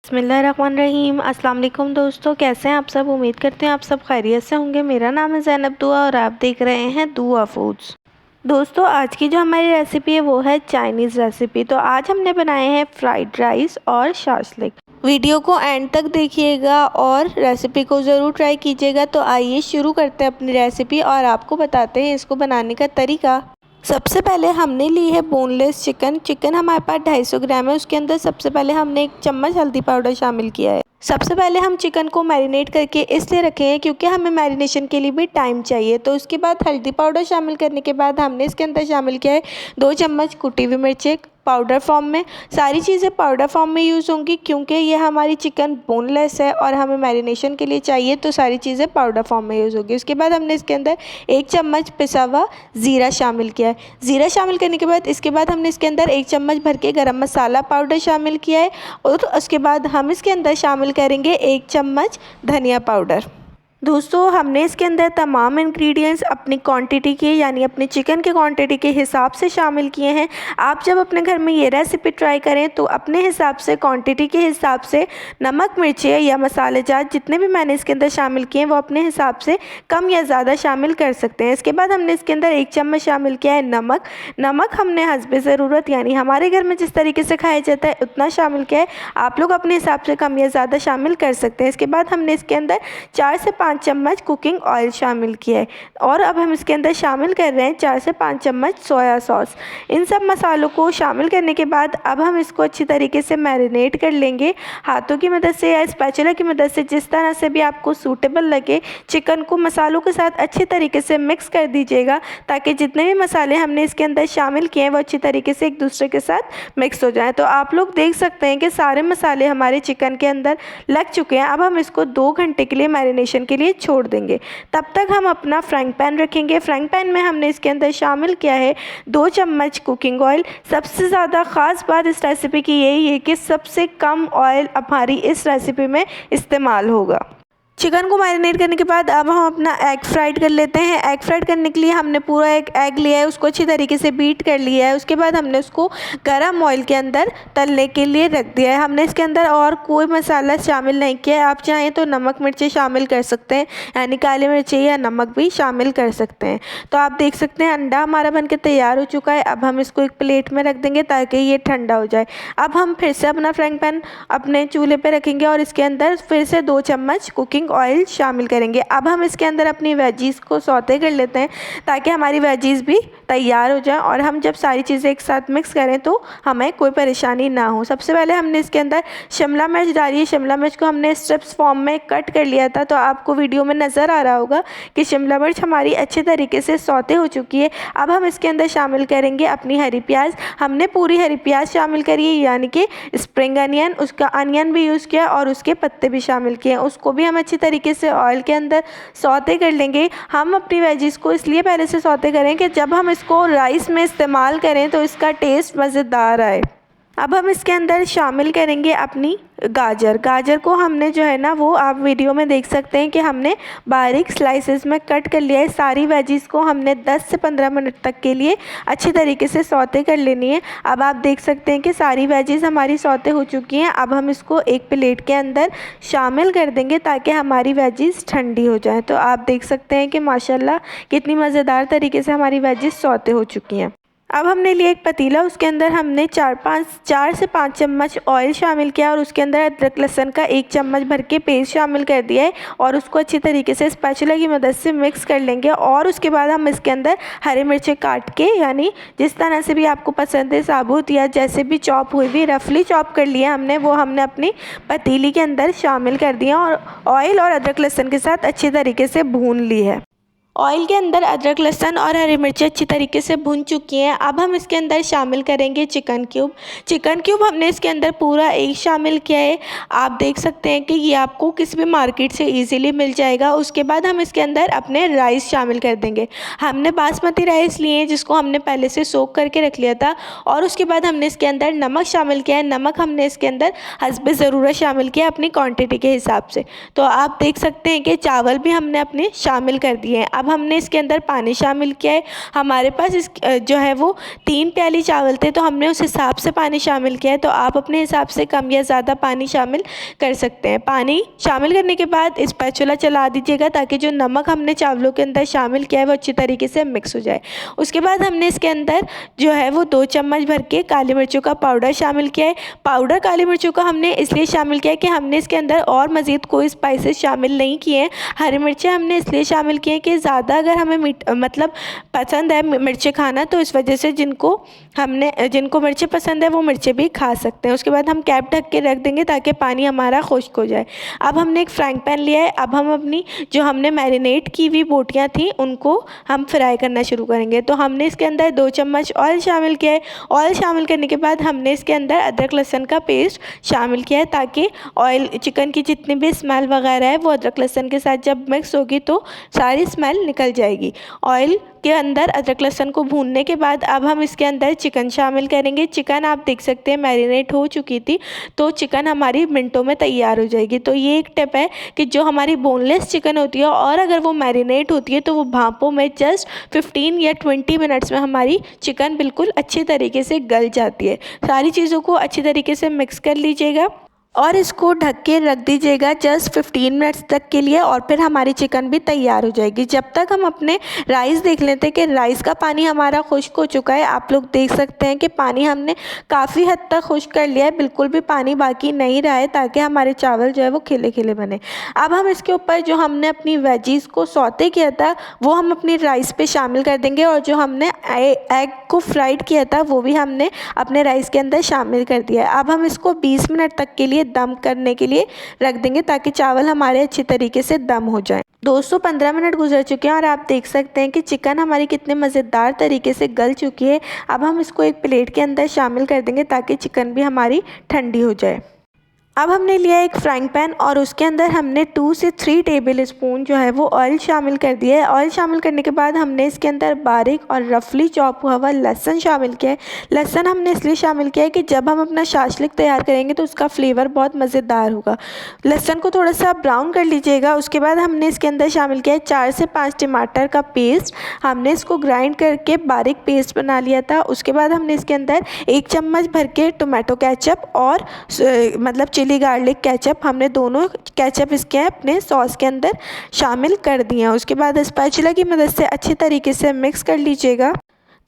बिस्मिल्लाहिर्रहमानिर्रहीम। अस्सलाम वालेकुम दोस्तों, कैसे हैं आप सब। उम्मीद करते हैं आप सब खैरियत से होंगे। मेरा नाम है ज़ैनब दुआ और आप देख रहे हैं दुआ फूड्स। दोस्तों, आज की जो हमारी रेसिपी है वो है चाइनीज़ रेसिपी। तो आज हमने बनाए हैं फ्राइड राइस और शाशलिक। वीडियो को एंड तक देखिएगा और रेसिपी को ज़रूर ट्राई कीजिएगा। तो आइए शुरू करते हैं अपनी रेसिपी और आपको बताते हैं इसको बनाने का तरीका। सबसे पहले हमने ली है बोनलेस चिकन हमारे पास 250 ग्राम है। उसके अंदर सबसे पहले हमने 1 चम्मच हल्दी पाउडर शामिल किया है। सबसे पहले हम चिकन को मैरिनेट करके इसलिए रखे हैं क्योंकि हमें मैरिनेशन के लिए भी टाइम चाहिए। तो उसके बाद हल्दी पाउडर शामिल करने के बाद हमने इसके अंदर शामिल किया है 2 चम्मच कुटी हुई मिर्चें पाउडर फॉर्म में। सारी चीज़ें पाउडर फॉर्म में यूज़ होंगी क्योंकि ये हमारी चिकन बोनलेस है और हमें मैरिनेशन के लिए चाहिए, तो सारी चीज़ें पाउडर फॉर्म में यूज़ होगी। उसके बाद हमने इसके अंदर 1 चम्मच पिसा हुआ ज़ीरा शामिल किया है। ज़ीरा शामिल करने के बाद इसके बाद हमने इसके अंदर 1 चम्मच भर के गरम मसाला पाउडर शामिल किया है और उसके बाद हम इसके अंदर शामिल करेंगे 1 चम्मच धनिया पाउडर। दोस्तों, हमने इसके अंदर तमाम इंग्रेडिएंट्स अपनी क्वांटिटी के यानी अपने चिकन के क्वांटिटी के हिसाब से शामिल किए हैं। आप जब अपने घर में ये रेसिपी ट्राई करें तो अपने हिसाब से क्वांटिटी के हिसाब से नमक मिर्चें या मसाले जात जितने भी मैंने इसके अंदर शामिल किए हैं वो अपने हिसाब से कम या ज़्यादा शामिल कर सकते हैं। इसके बाद हमने इसके अंदर 1 चम्मच शामिल किया है नमक हमने हस्बे ज़रूरत यानी हमारे घर में जिस तरीके से खाया जाता है उतना शामिल किया है। आप लोग अपने हिसाब से कम या ज़्यादा शामिल कर सकते हैं। इसके बाद हमने इसके अंदर 4 से 5 चम्मच कुकिंग ऑयल शामिल किया है और अब हम इसके अंदर शामिल कर रहे हैं 4 से 5 चम्मच सोया सॉस। इन सब मसालों को शामिल करने के बाद अब हम इसको अच्छी तरीके से मैरिनेट कर लेंगे हाथों की मदद से या स्पैचुला की मदद से, जिस तरह से भी आपको सूटेबल लगे। चिकन को मसालों के साथ अच्छी तरीके से मिक्स कर दीजिएगा ताकि जितने भी मसाले हमने इसके अंदर शामिल किए हैं वो अच्छी तरीके से एक दूसरे के साथ मिक्स हो जाए। तो आप लोग देख सकते हैं कि सारे मसाले हमारे चिकन के अंदर लग चुके हैं। अब हम इसको 2 घंटे के लिए मैरिनेशन के लिए छोड़ देंगे। तब तक हम अपना फ्राइंग पैन रखेंगे। फ्राइंग पैन में हमने इसके अंदर शामिल किया है 2 चम्मच कुकिंग ऑयल। सबसे ज़्यादा ख़ास बात इस रेसिपी की यही है कि सबसे कम ऑयल हमारी इस रेसिपी में इस्तेमाल होगा। चिकन को मैरिनेट करने के बाद अब हम अपना एग फ्राइड कर लेते हैं। एग फ्राइड करने के लिए हमने पूरा एक एग लिया है, उसको अच्छी तरीके से बीट कर लिया है। उसके बाद हमने उसको गरम ऑयल के अंदर तलने के लिए रख दिया है। हमने इसके अंदर और कोई मसाला शामिल नहीं किया है। आप चाहें तो नमक मिर्चें शामिल कर सकते हैं यानी काली मिर्चें या नमक भी शामिल कर सकते हैं। तो आप देख सकते हैं अंडा हमारा बनके तैयार हो चुका है। अब हम इसको एक प्लेट में रख देंगे ताकि ये ठंडा हो जाए। अब हम फिर से अपना फ्राइंग पैन अपने चूल्हे पर रखेंगे और इसके अंदर फिर से 2 चम्मच कुकिंग ऑयल शामिल करेंगे। अब हम इसके अंदर अपनी वेजीज़ को सौते कर लेते हैं ताकि हमारी वेजीज़ भी तैयार हो जाए और हम जब सारी चीज़ें एक साथ मिक्स करें तो हमें कोई परेशानी ना हो। सबसे पहले हमने इसके अंदर शिमला मिर्च डाली है। शिमला मिर्च को हमने स्ट्रिप्स फॉर्म में कट कर लिया था, तो आपको वीडियो में नज़र आ रहा होगा कि शिमला मिर्च हमारी अच्छे तरीके से सौते हो चुकी है। अब हम इसके अंदर शामिल करेंगे अपनी हरी प्याज। हमने पूरी हरी प्याज शामिल करी है यानी कि स्प्रिंग अनियन, उसका अनियन भी यूज़ किया और उसके पत्ते भी शामिल किए। उसको भी हम अच्छी तरीके से ऑयल के अंदर सौते कर लेंगे। हम अपनी वेजीज़ को इसलिए पहले से सौते करें कि जब हम इसको राइस में इस्तेमाल करें तो इसका टेस्ट मज़ेदार आए। अब हम इसके अंदर शामिल करेंगे अपनी गाजर को हमने जो है ना वो आप वीडियो में देख सकते हैं कि हमने बारीक स्लाइसेस में कट कर लिया है। सारी वेजीज़ को हमने 10 से 15 मिनट तक के लिए अच्छी तरीके से सौते कर लेनी है। अब आप देख सकते हैं कि सारी वेजीज़ हमारी सौते हो चुकी हैं। अब हम इसको एक प्लेट के अंदर शामिल कर देंगे ताकि हमारी वेजीज़ ठंडी हो जाए। तो आप देख सकते हैं कि माशाल्लाह कितनी मज़ेदार तरीके से हमारी वेजीज़ सौते हो चुकी हैं। अब हमने लिया एक पतीला, उसके अंदर हमने 4 से 5 चम्मच ऑयल शामिल किया और उसके अंदर अदरक लहसुन का 1 चम्मच भर के पेस्ट शामिल कर दिया है और उसको अच्छी तरीके से स्पैचुला की मदद से मिक्स कर लेंगे। और उसके बाद हम इसके अंदर हरी मिर्चें काट के यानी जिस तरह से भी आपको पसंद है साबुत या जैसे भी चॉप हुई भी रफली चॉप कर लिया हमने, वो हमने अपनी पतीली के अंदर शामिल कर दिया और ऑयल और अदरक लहसुन के साथ अच्छी तरीके से भून ली है। ऑयल के अंदर अदरक लहसुन और हरी मिर्चें अच्छी तरीके से भुन चुकी हैं। अब हम इसके अंदर शामिल करेंगे चिकन क्यूब हमने इसके अंदर पूरा एक शामिल किया है। आप देख सकते हैं कि ये आपको किसी भी मार्केट से इजीली मिल जाएगा। उसके बाद हम इसके अंदर अपने राइस शामिल कर देंगे। हमने बासमती राइस लिए हैं जिसको हमने पहले से सोक करके रख लिया था और उसके बाद हमने इसके अंदर नमक शामिल किया है। नमक हमने इसके अंदर हस्बे ज़रूरत शामिल किया अपनी क्वान्टिटी के हिसाब से। तो आप देख सकते हैं कि चावल भी हमने अपने शामिल कर दिए हैं। अब अब हमने इसके अंदर पानी शामिल किया है। हमारे पास इस जो है वो 3 प्याली चावल थे, तो हमने उस हिसाब से पानी शामिल किया है। तो आप अपने हिसाब से कम या ज़्यादा पानी शामिल कर सकते हैं। पानी शामिल करने के बाद स्पैचुला चला दीजिएगा ताकि जो नमक हमने चावलों के अंदर शामिल किया है वो अच्छी तरीके से मिक्स हो जाए। उसके बाद हमने इसके अंदर जो है वो 2 चम्मच भर के काली मिर्चों का पाउडर शामिल किया है। पाउडर काली मिर्चों का हमने इसलिए शामिल किया है कि हमने इसके अंदर और मज़ीद कोई स्पाइसेस शामिल नहीं किए हैं। हरी मिर्चें हमने इसलिए शामिल किए हैं कि ज़्यादा अगर हमें मतलब पसंद है मिर्चें खाना, तो इस वजह से जिनको मिर्चें पसंद है वो मिर्चें भी खा सकते हैं। उसके बाद हम कैप ढक के रख देंगे ताकि पानी हमारा खुश्क हो जाए। अब हमने एक फ्राइंग पैन लिया है। अब हम अपनी जो हमने मैरिनेट की हुई बोटियाँ थी उनको हम फ्राई करना शुरू करेंगे। तो हमने इसके अंदर 2 चम्मच ऑयल शामिल किया है। ऑयल शामिल करने के बाद हमने इसके अंदर अदरक लहसुन का पेस्ट शामिल किया है ताकि ऑयल चिकन की जितनी भी स्मेल वगैरह है वो अदरक लहसुन के साथ जब मिक्स होगी तो सारी स्मेल निकल जाएगी। ऑयल के अंदर अदरक लहसुन को भूनने के बाद अब हम इसके अंदर चिकन शामिल करेंगे। चिकन आप देख सकते हैं मैरिनेट हो चुकी थी, तो चिकन हमारी मिनटों में तैयार हो जाएगी। तो ये एक टिप है कि जो हमारी बोनलेस चिकन होती है और अगर वो मैरिनेट होती है तो वो भापों में जस्ट 15 या 20 मिनट्स में हमारी चिकन बिल्कुल अच्छी तरीके से गल जाती है। सारी चीज़ों को अच्छी तरीके से मिक्स कर लीजिएगा और इसको ढक के रख दीजिएगा जस्ट 15 मिनट्स तक के लिए, और फिर हमारी चिकन भी तैयार हो जाएगी। जब तक हम अपने राइस देख लेते हैं कि राइस का पानी हमारा खुश्क हो चुका है। आप लोग देख सकते हैं कि पानी हमने काफ़ी हद तक खुश्क कर लिया है, बिल्कुल भी पानी बाकी नहीं रहा है ताकि हमारे चावल जो है वो खिले खिले बने। अब हम इसके ऊपर जो हमने अपनी वेजीज़ को सौते किया था वो हम अपनी राइस पे शामिल कर देंगे, और जो हमने एग को फ्राइड किया था वो भी हमने अपने राइस के अंदर शामिल कर दिया है। अब हम इसको 20 मिनट तक के लिए दम करने के लिए रख देंगे ताकि चावल हमारे अच्छी तरीके से दम हो जाए। दोस्तों 15 मिनट गुजर चुके हैं और आप देख सकते हैं कि चिकन हमारी कितने मज़ेदार तरीके से गल चुकी है। अब हम इसको एक प्लेट के अंदर शामिल कर देंगे ताकि चिकन भी हमारी ठंडी हो जाए। अब हमने लिया एक फ्राइंग पैन और उसके अंदर हमने 2 से 3 टेबल स्पून जो है वो ऑयल शामिल कर दिया है। ऑयल शामिल करने के बाद हमने इसके अंदर बारीक और रफली चॉप हुआ हुआ लहसुन शामिल किया है। लहसुन हमने इसलिए शामिल किया है कि जब हम अपना शाशलिक तैयार करेंगे तो उसका फ्लेवर बहुत मज़ेदार होगा। लहसुन को थोड़ा सा ब्राउन कर लीजिएगा। उसके बाद हमने इसके अंदर शामिल किया है 4 से 5 टमाटर का पेस्ट। हमने इसको ग्राइंड करके बारीक पेस्ट बना लिया था। उसके बाद हमने इसके अंदर 1 चम्मच भर के टोमेटो केचप और मतलब चिली गार्लिक केचप, हमने दोनों केचप इसके अपने सॉस के अंदर शामिल कर दिए हैं। उसके बाद स्पैचुला की मदद से अच्छी तरीके से मिक्स कर लीजिएगा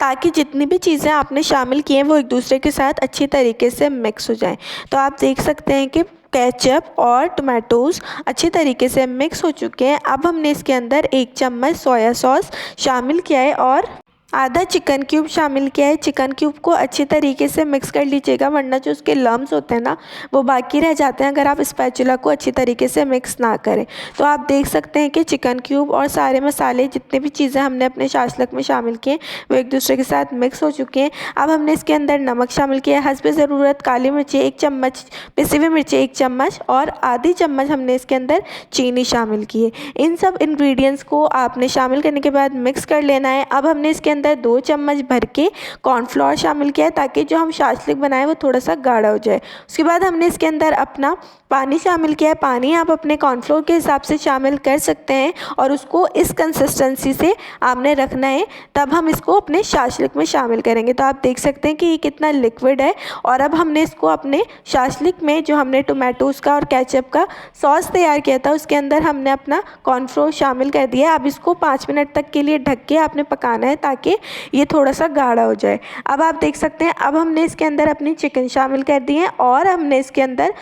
ताकि जितनी भी चीज़ें आपने शामिल की हैं वो एक दूसरे के साथ अच्छी तरीके से मिक्स हो जाएं। तो आप देख सकते हैं कि केचप और टमाटोज़ अच्छी तरीके से मिक्स हो चुके हैं। अब हमने इसके अंदर 1 चम्मच सोया सॉस शामिल किया है और आधा चिकन क्यूब शामिल किया है। चिकन क्यूब को अच्छी तरीके से मिक्स कर लीजिएगा वरना जो उसके लम्स होते हैं ना वो बाकी रह जाते हैं अगर आप स्पैचुला को अच्छी तरीके से मिक्स ना करें। तो आप देख सकते हैं कि चिकन क्यूब और सारे मसाले जितने भी चीज़ें हमने अपने शाशलक में शामिल किए वो एक दूसरे के साथ मिक्स हो चुके हैं। अब हमने इसके अंदर नमक शामिल किया है, हस्बे ज़रूरत काली मिर्ची 1 चम्मच, पिसी हुई मिर्ची 1 चम्मच और आधी चम्मच हमने इसके अंदर चीनी शामिल की है। इन सब इंग्रेडिएंट्स को आपने शामिल करने के बाद मिक्स कर लेना है। अब हमने इसके अंदर 2 चम्मच भर के कॉर्नफ्लोर शामिल किया है ताकि जो हम शाशलिक बनाए वो थोड़ा सा गाढ़ा हो जाए। उसके बाद हमने इसके अंदर अपना पानी शामिल किया है। पानी आप अपने कॉर्नफ्लोर के हिसाब से शामिल कर सकते हैं और उसको इस कंसिस्टेंसी से आपने रखना है, तब हम इसको अपने शाशलिक में शामिल करेंगे। तो आप देख सकते हैं कि ये कितना लिक्विड है। और अब हमने इसको अपने शाशलिक में जो हमने टोमेटोज़ का और केचप का सॉस तैयार किया था उसके अंदर हमने अपना कॉर्नफ्लोर शामिल कर दिया। अब इसको 5 मिनट तक के लिए ढक के आपने पकाना है ताकि ये थोड़ा सा गाढ़ा हो जाए। अब आप देख सकते हैं अब हमने इसके अंदर अपनी चिकन शामिल कर दी है और हमने इसके अंदर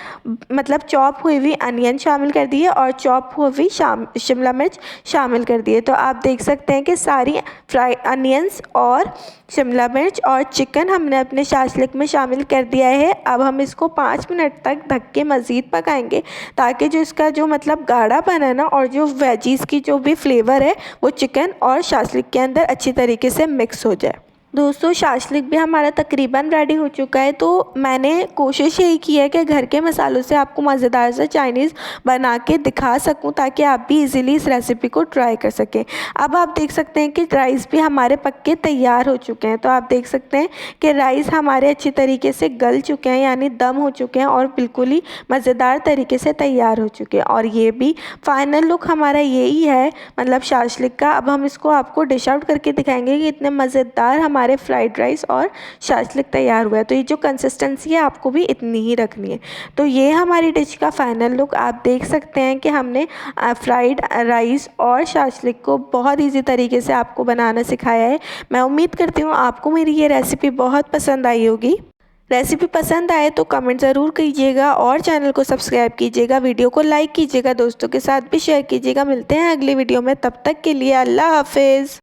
मतलब चॉप हुई हुई अनियन शामिल कर दी है और चॉप हुई शिमला मिर्च शामिल कर दी है। तो आप देख सकते हैं कि सारी फ्राई अनियंस और शिमला मिर्च और चिकन हमने अपने शाशलिक में शामिल कर दिया है। अब हम इसको 5 मिनट तक ढक के मज़ीद पकाएंगे ताकि जो इसका जो मतलब गाढ़ापन है ना और जो वेजीज़ की जो भी फ्लेवर है वो चिकन और शाशलिक के अंदर अच्छी तरीके से मिक्स हो जाए। दोस्तों शाशलिक भी हमारा तकरीबन रेडी हो चुका है। तो मैंने कोशिश यही की है कि घर के मसालों से आपको मज़ेदार सा चाइनीज़ बना के दिखा सकूं, ताकि आप भी इजीली इस रेसिपी को ट्राई कर सकें। अब आप देख सकते हैं कि राइस भी हमारे पक के तैयार हो चुके हैं। तो आप देख सकते हैं कि राइस हमारे अच्छी तरीके से गल चुके हैं, यानी दम हो चुके हैं और बिल्कुल ही मज़ेदार तरीके से तैयार हो चुके हैं। और ये भी फाइनल लुक हमारा यही है, मतलब शाशलिक का। अब हम इसको आपको डिश आउट करके दिखाएंगे कि इतने मज़ेदार हमारे फ्राइड राइस और शाशलिक तैयार हुआ है। तो ये जो कंसिस्टेंसी है आपको भी इतनी ही रखनी है। तो ये हमारी डिश का फाइनल लुक। आप देख सकते हैं कि हमने फ्राइड राइस और शाशलिक को बहुत इजी तरीके से आपको बनाना सिखाया है। मैं उम्मीद करती हूँ आपको मेरी ये रेसिपी बहुत पसंद आई होगी। रेसिपी पसंद आए तो कमेंट ज़रूर कीजिएगा और चैनल को सब्सक्राइब कीजिएगा, वीडियो को लाइक कीजिएगा, दोस्तों के साथ भी शेयर कीजिएगा। मिलते हैं अगली वीडियो में, तब तक के लिए अल्लाह हाफिज़।